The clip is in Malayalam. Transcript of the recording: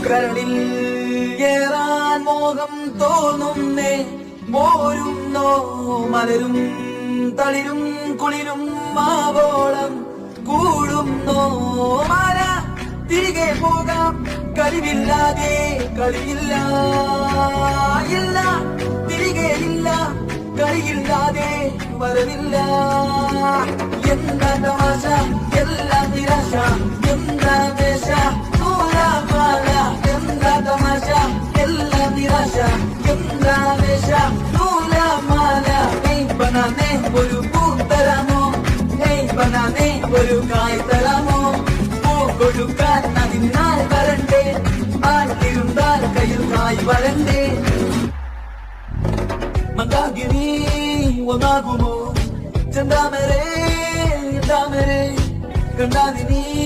കരളിൽ ഏറാൻ മോഹം തോന്നുന്നേ പോരുന്നോ മലരും തളിരും കുളിരും മാവോളം കൂടുന്നോ മാല തിരികെ പോകാം കഴിവില്ലാതെ കളിയില്ല ഇല്ല തിരികെ ഇല്ല കളിയില്ലാതെ വരവില്ല എന്താ തമാശ എല്ലാം നിരാശ എന്താ ദേശ നൂലാമാല എന്താ തമാശ എല്ലാം നിരാശ എന്താ ദേശ നൂലാമാല ബനാനെ ഒരു പൂ തരാമോ ബനാനെ ഒരു കായ് തരാമോ പൂ കൊടുക്കാൻ അതിനാൽ വരണ്ടേ ആട്ടിരുന്നാൽ കയ്യിൽ കായ് വരണ്ടേ മന്ദാകിനി ഒന്നാകുമോ ചെന്താമരേ കണ്ടാതിനി